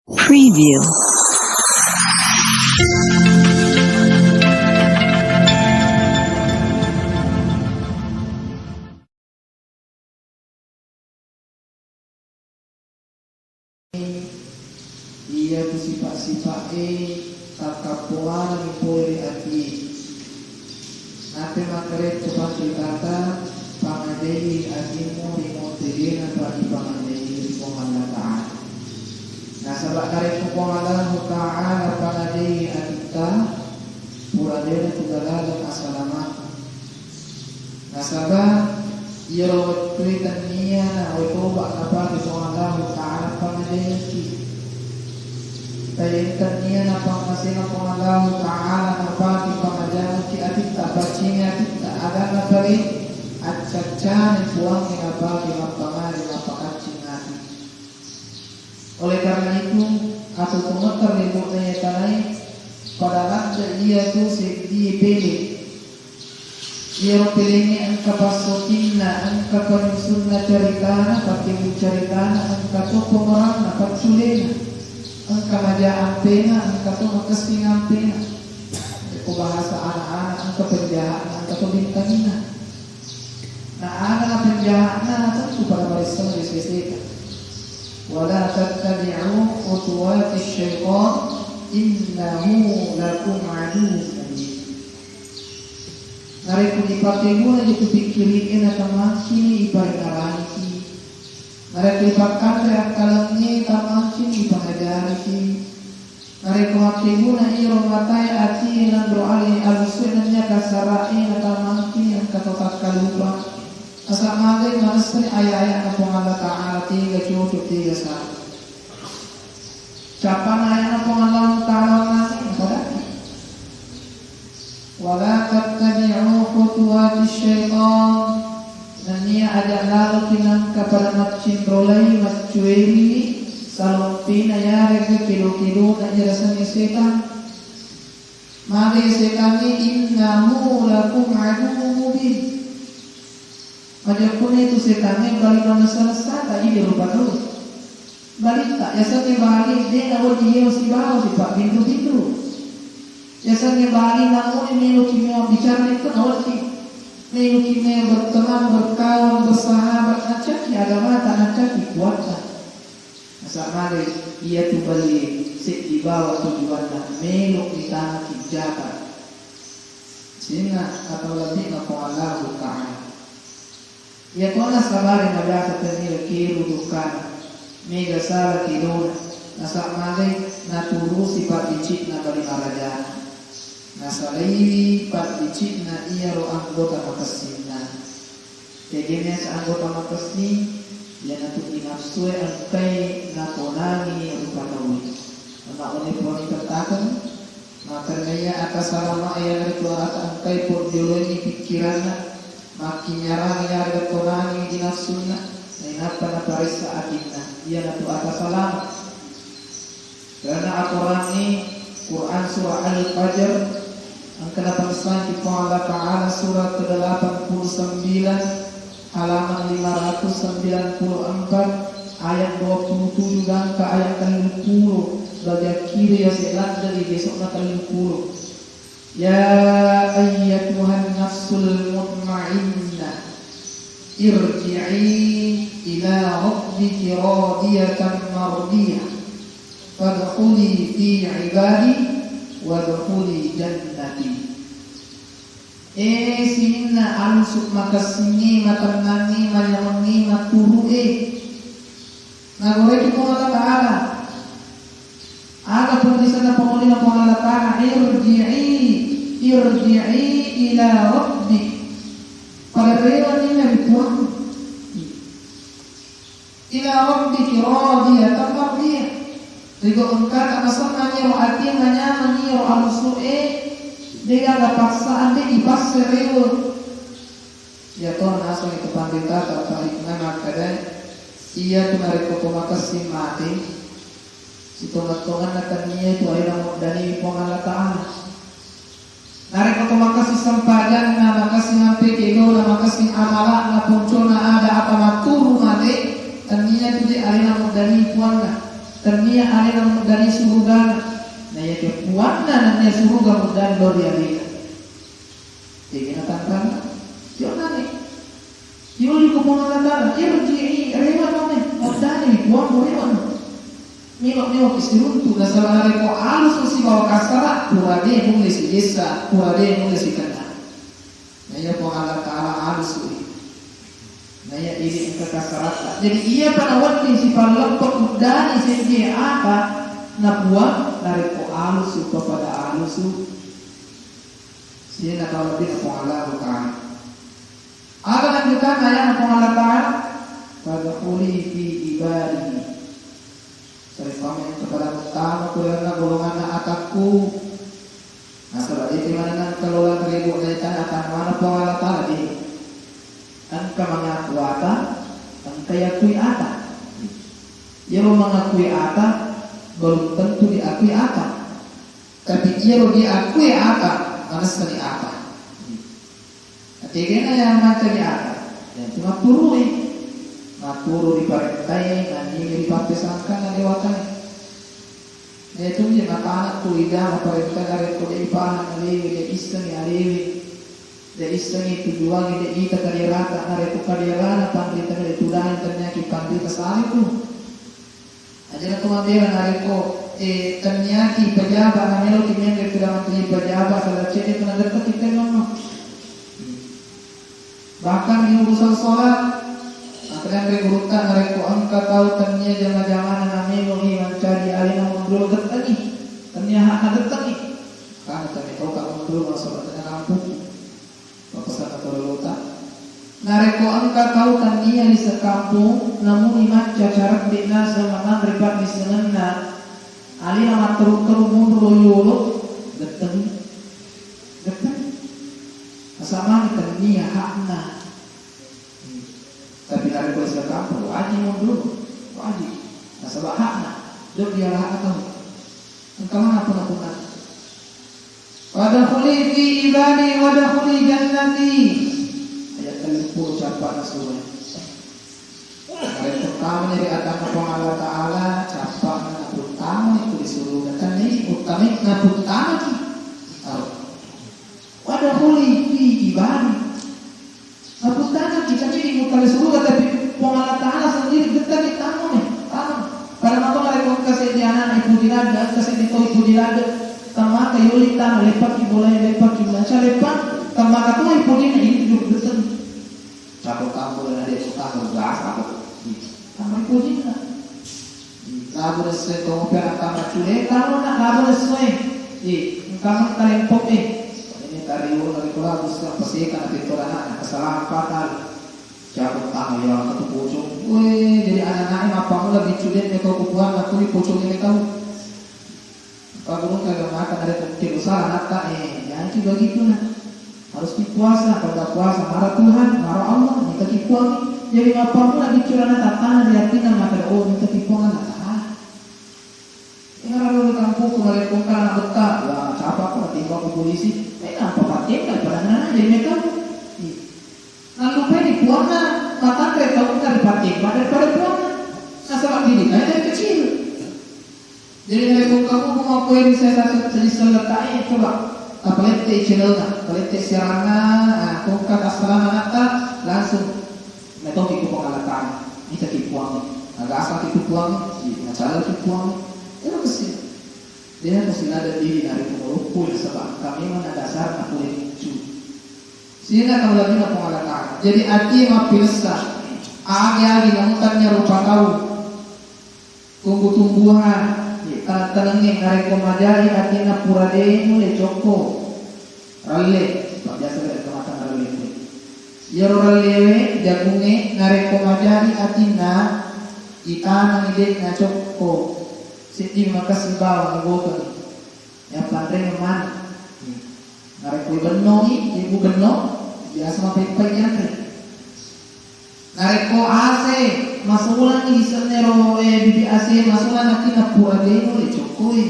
Preview. Ia tu sifat-sifat takapuan mipuri hati. Nape makare cepat kata pangadei hatimu dimotegen bagi pangadei Allah Ta'ala. Nah sebab dari Allah Ta'ala pangadei hati puradena tudalalan asalamat. Nah sebab ia rawat kuitan niya na otoba apa di Allah Ta'ala pangadei hati. Tayangkan niya na pangmasing ang Allah Ta'ala na pati pangadyan ki atit tapaching atit na aga na pari at satya ng puwang na pati mapangari na pakaching atit. Oleh karena itu atau tumatar ni buka niya tanay pada dia tu dia pilih. Dia pilih ni ang kapasotin na ang kapanusun na caritana pati caritana ang katotomarang na patsulena. Angka majaan pena, angka tu makastingan pena. Itu bahasa anak-anak, angka penjahat, angka tu bintangina. Nah anak penjahat, tentu pada barisan disisikan. Wala tattabi'u khutuwati syaitan, innahu lakum aduwwun. Nariku dipatimu aja kupikiriin atau makin ibarat mereka dipakkan dari kalangnya tamakin ipangajari. Mereka makimu na iro matai ati nan doali alusunnya kasarai na tamakin yang katokat kalupa. Asal magai manasri ayat-ayat na pangala Ta'ala tiga cukup tiga saat. Kapan ayat na pangala Ta'ala nasi kadaki. Wala tattabi'u khutuwati syaitan. Dan ia ada lalu kinang kepada macindrolai macueri salompi naya rega kilo na rasanya setan. Mari setan ini innahu lakum aduwwun mubin. Majapun itu setan balik mana selesai tak ini lupa terus. Balik tak biasanya balik dia nak dia mesti bawa si pak pintu. Biasanya balik namun ini lu kimia bicara itu awal sih. Lalu kita berteman, berkawan, bersahabat, acak ya agama tak acak kuatlah. Asal mari ia tu balik sik di bawah tujuannya meluk di tanah kijabat. Sehingga atau lebih nak Allah Ta'ala. Ya kona sabar yang ada katanya kiru dukan mega salah kidona. Asal mari naturu sifat dicik na bali marajana. Nasalai pat dicik na iya ro anggota makasih na. Kegenya sa anggota makasih yan ato inapsu ang kay naponani rupa tawi. Ang oni po ni katakan maka naya atas salama ay rito at ang kay po diuloni pikiran na makinyarang iya ratonani dinapsu na ay napanaparis sa atin na. Yan ato atas salama. Karena aturan ni Quran surah Al-Fajr ang ke-8 kita Allah Ta'ala surat ke-89 halaman 594 ayat 27 dan ke ayat ke-50 bagian kiri ya selat dari besok na ke-50. Ya ayyatuhan nafsul mutmainnah irji'i ila rabbiki radiyatan mardiyah fadkhuli fi ibadi wadkhuli jannati. Sinna alusuk makasini matanani mayamangi maturu nagore kita Allah Ta'ala. Aga pun di sana pemuli na Allah Ta'ala irji'i ila rabbik. Pada rewa ni nabi Tuhan ila rabbik radiyatan mardiyah. Rigo engkau masalahnya ro ati nanya ro alusue dia ada paksaan dia dipaksa rewo. Ya Tuhan asal itu pandita atau hikmah makanya ia tu narik makasih mati. Si tongan nakaniya itu ay namok dari Allah Ta'ala. Narik makasih sempadan na makasih sampai kego na makasih amala na puncul na ada apa maturu mati. Taniya tu di ay namok dari Tuhan na. ternia aliran dari surga na ya kepuana na surga mudan do dia dia tinggal tangan yo nani yo di kumpulan tangan yo di rewa nane mudan ni kuat rewa Milo kisiruntu na sa hari ko alos si bawa kasara purade mong si Jesa purade mong si kana naya po ala taala alos ko naya ini ang kakasarata jadi iya panawat din si palapot dani si dia apa na buwan nari ko alos ko pada alos siya nakawat din po ala ko ka aga nagdukan naya na po ala taala pada uli fi ibadi Sarifame kepada utama kurangnya golongan atakku. Nah setelah itu mana kelola ribu kaitan akan mana pengalat tadi. Angka mengaku ata, angka yakui ata. Ia mengakui ata belum tentu diakui ata. Tapi ia diakui ata, mana sekali ata. Ketiganya yang macam di ata, yang cuma turun. Maturu di parentai, nani di pakai sangka nani wakai. Dia tu je mata anak tu ida parentai dari tu dia ipahan alewi dia istangi alewi dia istangi tujuan dia ita karierata dari tu karierana pandai dari tudan ternyaki pandai kesali tu. Aja tu mabela dari ko ternyaki pejabat namelo kimia dari tudan menteri pejabat salah ciri kena dekat kita nono. Bahkan di urusan solat Akhirnya berurutan mereka angka tahu ternyata jangan-jangan namanya mencari alina mundur ketani ternyata hak ketani karena kami tahu kalau mundur masuk ke kampung bapak kata terluta mereka angka tahu ternyata di sekampung namun iman cacarat bina sama ribat di senena alina matur mundur yolo ketani sama ternyata hakna tapi dari kuasa kampung wajib mundur wajib nah sebab hakna dok dia hak kamu engkau mana pun wadkhuli fi ibadi wadkhuli jannati ayat 30 capak nasuhan ayat pertama dari agama Allah Ta'ala capak na utama itu disuruh kan ini utama na utama wadkhuli fi ibadi Aputana kita ini bukan surga tapi pengalat Ta'ala sendiri kita di tangan pada mata mereka kasih di anak ibu dilada kasih di ibu dilada sama kayu lita melepak ibu lain lepak ibu lancar lepak sama kata ibu ini hidup betul capur kamu dan ada suka berbahas apa sama ibu ini lagu sesuai kamu perakam cule kamu nak lagu sesuai kamu kalian pop Kariwo dari pula bisa pasikan atau anak kesalahan fatal. Siapa tahu yang satu pocong. Weh, jadi anak-anak apa mula bicudet mereka kubuan aku di pocong ini tahu. Kalau belum kagak makan ada kemungkinan usaha anak jangan juga gitu nah. Harus dipuasa, pada puasa marah Tuhan, marah Allah, minta kipuan. Jadi apa mula bicuran anak tanah diartikan maka minta kipuan anak. Kalau di kampung kemarin pun kan betah, ya siapa kok timbang ke polisi? Apa pakai pada nana jadi mereka. Lalu peni puana mata mereka bukan dipakai pada puana. Asal gini kan dari kecil. Jadi mereka kamu mau poin saya selesai coba. Apalagi channelnya, apalagi siarannya, tongkat asalan anak langsung mereka ikut pengalaman. Kita kipuan, agak asal kipuan, cara kipuan. Itu mesti dia mesti ada diri dari pengurukul sebab kami mana dasar nak boleh lucu. Sehingga kalau lagi nak pengalaman. Jadi hati mapilsa, agi namutannya rupa tahu, tumbuh-tumbuhan, tenengin dari komajari hati nak purade mulai joko, rale, biasa dari kematan rale. Yaro rale jagunge dari komajari hati nak ikan ide nak joko. Siti makasih bawa ngegokan yang pandai memani narik kue benong ibu benong biasa mapai nyantri narik ko AC masulan ni senero bibi AC masulan nanti napura deno le cokoi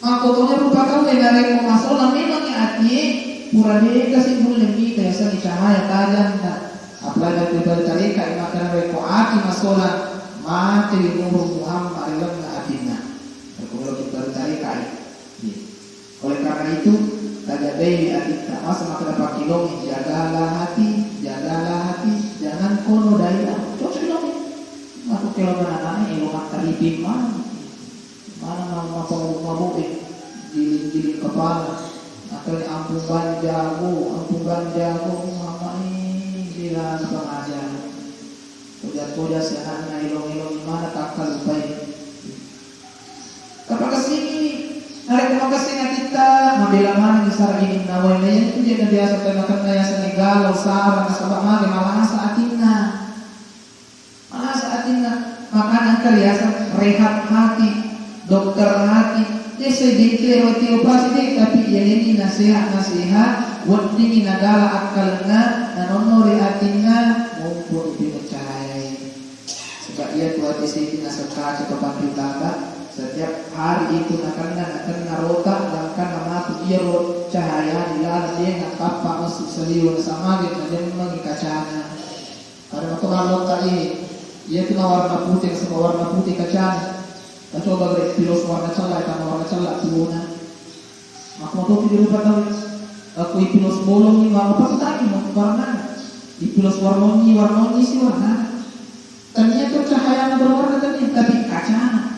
makotonya rupa kau narik ko masulan memang ni ati pura deno kasi mulu lebih biasa di cahaya tajam apalagi dari tarika makan narik ko ati masulan mati di umur Muhammad Oleh karena itu, tajadai adikta masa maka dapat kilongi, jagalah hati, jangan kono daya. Cocok ilongi. Aku kalau anak-anak ilmu taripin mana mau mabuk giling kepala. Akhirnya ampungan jago, mama ini bilang pengajar. Puja sehat na ilong mana takkan lupai. Kapag kesini hari kumakasih kita mabilangan di sara ini nawai layan itu dia biasa temakan naya sa negalo sarang kasabak magi malah sa atina makanan kaliasa rehat hati dokter hati dia sedikit roti operasi deh tapi ini nasihat buat dingin nagala akalna nanonori atina mumpun dipecahai sebab ia tuat isi nasaka cepat kita setiap hari itu akan narotak dan akan namatu ia cahaya di dalam dia ngapa masuk seliur sama gitu dia mengikacana ada makanan lokal ini ia kena warna putih semua warna putih kacana kita coba beri pilos warna celak karena warna celak turunnya aku mau topi di rumah tahu aku pilos bolong ini apa tadi mau warna pilos warnoni sih warna ternyata cahaya berwarna tadi tapi kacana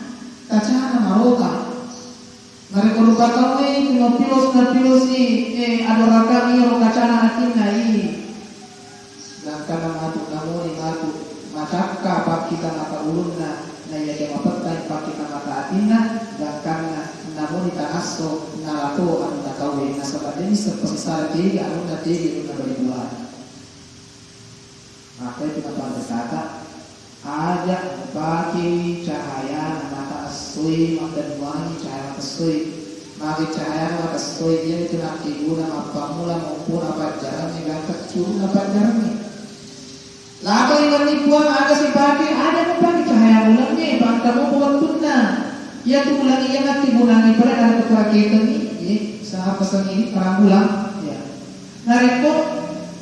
maroka. Mereka lupa tahu kino pilos ada raka ro kacana atina dan kana matu macakka pak kita mata ulunna na ya jama petai pak kita mata atina dan kana namun tanasso nalato anu nakawe nasabad ini seperti sara tiga anu natigi anu beribuan. Maka itu berkata ajak bagi cahaya mata asui dan wangi cahaya asui bagi cahaya mata asui dia itu nanti guna apa mula maupun apa jarangnya gak kecil apa jarangnya lalu yang nipuan ada si bagi ada bagi cahaya ulangnya bangka mau buat tuna ia tuh ulangi yang nanti bulangi pada dalam ketua kita ini sahabat pesan ini perang ulang ya nareko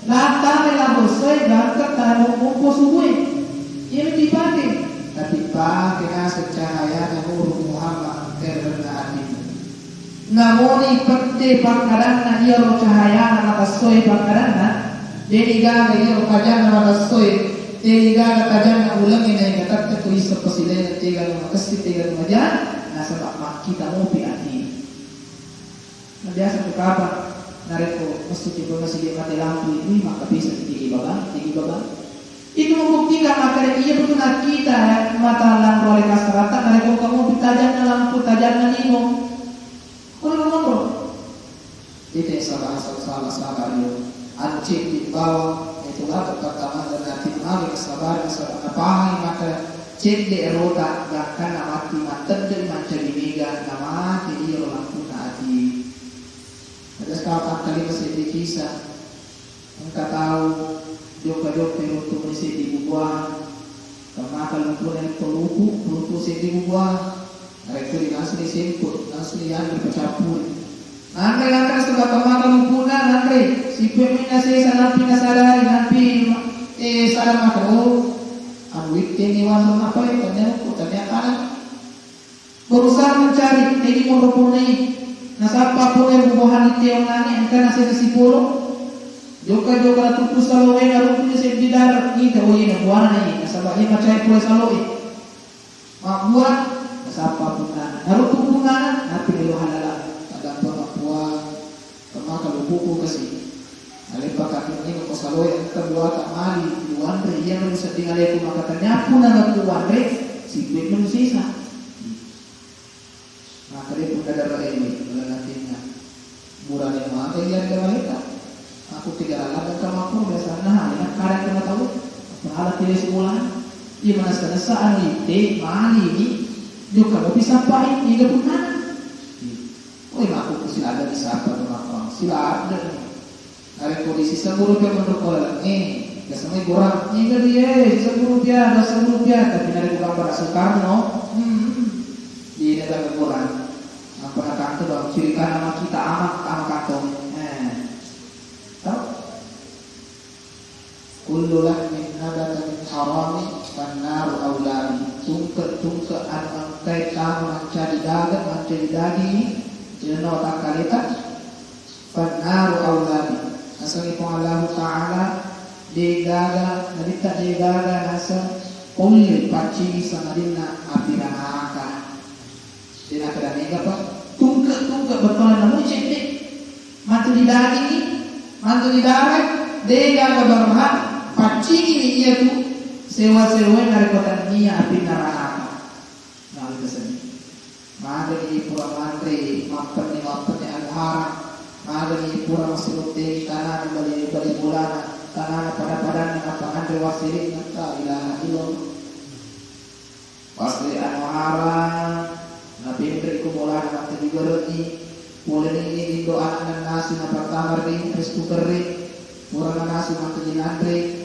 lata melah bosai bangka tahu mau subuh ia dipakai, tapi pakai secahaya Nur Muhammad kerana hati. Namun pete pangkaran na ia ro cahaya na tasoi pangkaran na, jadi gaga ia ro kajan na tasoi, jadi gaga kajan na ulang ini kata tu isa pasile tiga lima kasih tiga lima jam, nasa mak kita mau piati. Biasa tu kapan nareko mesti coba masih mati lampu ini maka bisa tinggi baba. Itu membuktikan akhirnya ia betul kita mata lampu oleh kasarata mereka kamu tajamnya lampu tajamnya limo kalau itu salah yo ancik di bawah itulah pertama dan nanti malu kesabaran pahami maka cek di erota bahkan mati dari mencari mega nama dia lampu hati ada sekali kali masih kisah engkau tahu Jok untuk mengisi di buah, karena kalau pun yang peluku sih di buah, mereka langsung disimpul, langsung diambil bercampur. Nanti sudah kemakan puna nanti si pemina saya sadari sadar makro, aduit ini wanita apa itu ternyata berusaha mencari ini monopoli, nasapa pun yang buahan itu yang nani, angka nasi disipolo. Joka tutu salo na rupunya sa bidar ni dawi na buwana na ni nasabay macay po salo mabuat nasapa punana naruto punana napi nilo halala agamba mapuwa kama kalubuko kasi alipa kakini ko salo ang kabuata mali duwanre iya na sa tingalay ko makatanya po na nagduwanre sigwit mo sisa makari po kadara ini wala natin na mura ni mga kailan kamalita aku tidak alam dan kamu aku biasa nah ya kadang kena tahu pahala tidak semula ia mana saan ini mali ini juga mau bisa pakai ini pun oh ya aku sila ada di siapa tuh aku sila ada dari kondisi ₹10 menurut orang biasanya kurang ini dia ₹10 tapi dari kurang pada Soekarno di negara kurang apa nak itu dong ciri nama kita amat kantong kullu lahmin nabata min harami fannaru awlami tungke an angkai kamu mencari daging Ino takalita fanaru auladi. Asal ipong Allah Ta'ala degaga nalita degaga nasa kulli paci sama dinna api neraka. Dina kedaniga pa tungka bertolak namun cekik mantu di daging ini mantu di darat degaga berhak paci ini ia tu sewa-sewa dari kota dunia api neraka. Nah itu seni. Maka di pura mantri mampet ni al-haram. Maka di pura masulute tanah bali bulan tanah pada napangan dewasiri la ilaha illallah. Pasti al-haram nabi beri kumulan nanti digerti boleh ini doa dan nasi na pertama di restu keri murah nasi mati dinandre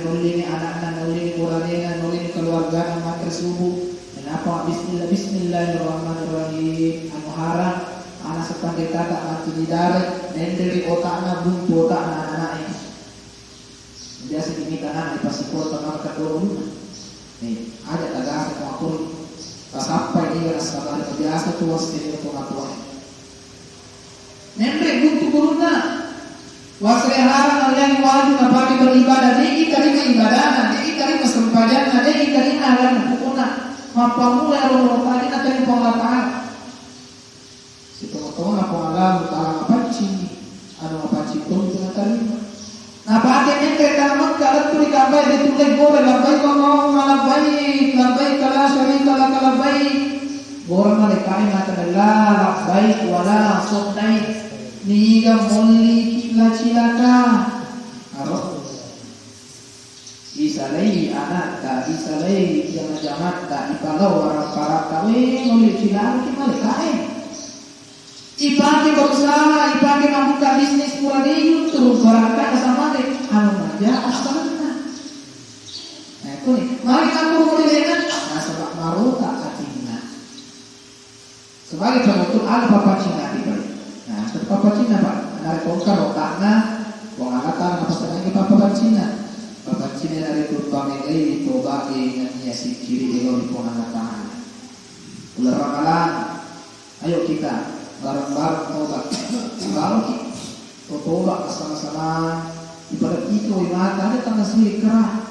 nulini anak-anak nulini muradena nulini keluarga mati subuh. Kenapa bismillahirrahmanirrahim al-haram anak sepandai kata mati di darat nenderi otakna buntu otakna anak ini biasa dimitahan di pasipur tengah kedua nih ada tagasa pengakur tak sampai dia rasa ada biasa tuh wasir pengakuan nenderi buntu kuruna wasre haram yang wajib napaki beribadah dia terima ibadah dia terima sempadan dia terima alam hukumna mapamula roh tadi nanti pengataan si pengatawan apa alam taala paci anu paci pun tidak terima. Nah pakai yang tamat kalau tu dikabai ditulis gore labai kono malabai labai kala syarika labai gore malakai mata Allah labai wala sodai niga molli kila cilaka aro isalai anak tak isalai jamaah tak ipalau orang para kawe molli cilaka malakai ipake berusaha, ipake membuka bisnis pura di terus barangkali sama deh, anu aja asalnya. Nah itu nih, mari aku mulai dengan sebab maruta katina. Sebagai penutur ada papa Cina dibalik. Nah, papa Cina pak, dari bongkar otaknya, pengangkatan apa sedangnya papa Cina. Papa Cina dari turbang ini coba dengan hiasi kiri di pengangkatan. Ular ramalan, ayo kita. Barang-barang tobat baru kita tobat sama-sama ibarat itu mata ada tanda sendiri kerah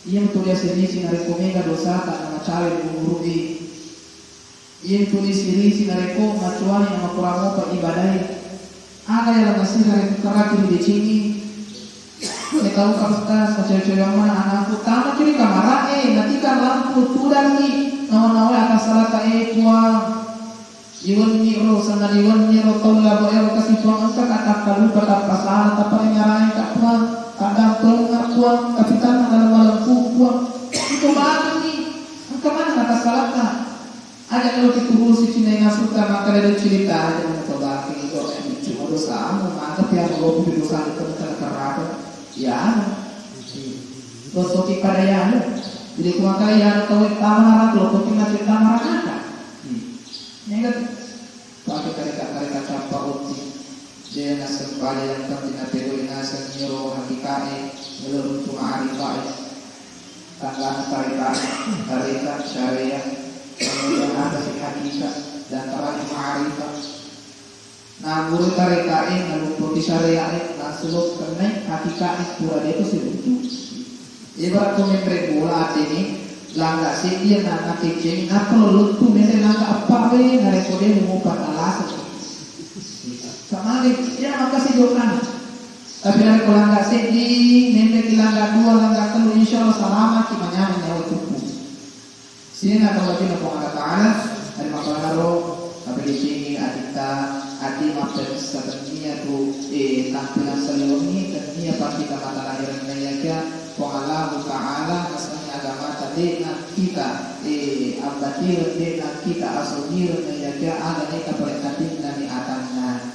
ia tulis sendiri sinari komega dosa tak nama cari mengurui ia tulis sendiri sinari ko macuali nama kurang apa ibadai ada yang masih dari kerah kiri di sini tahu kapasitas kecil-kecil mana anakku tamat kiri kamar nanti kan lampu tudang ni nawa-nawa akan salah puang Iwan niro sana iwan niro tola bayar kasih tuang angka kata kalu pada pasal tapi nyarai tak puang kadang pelengah puang kapitan dalam malam puang itu mana ni angka mana kata salahnya ada kalau ditunggu si Cina yang suka maka ada cerita ada yang coba itu cuma dosa maka tiap lo punya dosa itu terkerap ya dosa kita ya jadi cuma kaya tahu tamar lo kopi masih tamar kata Nengat pakai karika campak uti dia nasib pada yang kantina pedo nasib nyiro hakikae melurut cuma arifae tangga karika syariah kemudian ada si hakikat dan terakhir ma'arifah nah guru karikae nalupoti syariah nasuluk kenai hakikae pura dia itu sebutu ibarat komendre bola ini langga sih dia nak kecing apa lo tu mere langga apa we nare kode mengupat alasan sama dia makasih dokan tapi nare ko langga sih di mere langga dua langga telu insyaallah selamat kimanya menyawa tuku sini nak lagi nak Allah Taala dari makalaro tapi di sini adita adi mapen sebenarnya tu tampilan selongi ternyata pasti kita mata lahiran mereka Allah Taala maksudnya agama tadi kita ambatir kita asumir ya ada ni keperhatian dari atanna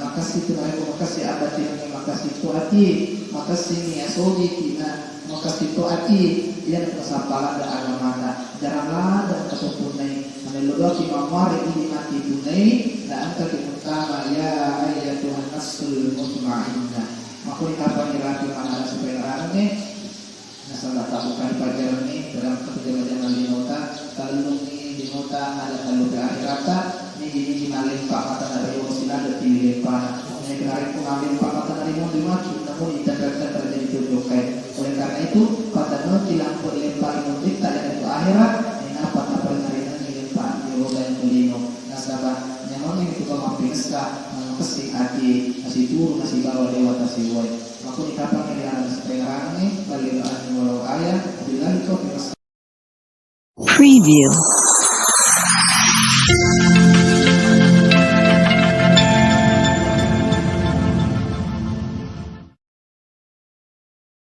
makasih Tuhan makasih abatir makasih tuati makasih ni asodi kita makasih tuati yang kesabaran dan agama jaranglah dan ketunai meneluki mamar ini mati tunai dan angka utama ya ayat Tuhan nasul mutmainnah makhluk apa yang lagi mana supaya orangnya nasabah tabukan pelajaran ini dalam perjalanan di nota kalau ini di nota ada kalau ke akhirata ini limpa mata dari sila ada limpa. Yang kemarin pengambil limpa mata dari mau dimaki, namun interpretasi terjadi tujukai. Oleh karena itu kata kilang limpa imun kita dan itu akhirat. Apa tak pernah limpa di roda yang kelima. Nasabah nyaman itu kemampiska pasti hati masih turun masih bawa lewat masih woi. Maka dikatakan yang setengah ini bagi walau ayat bila itu Preview.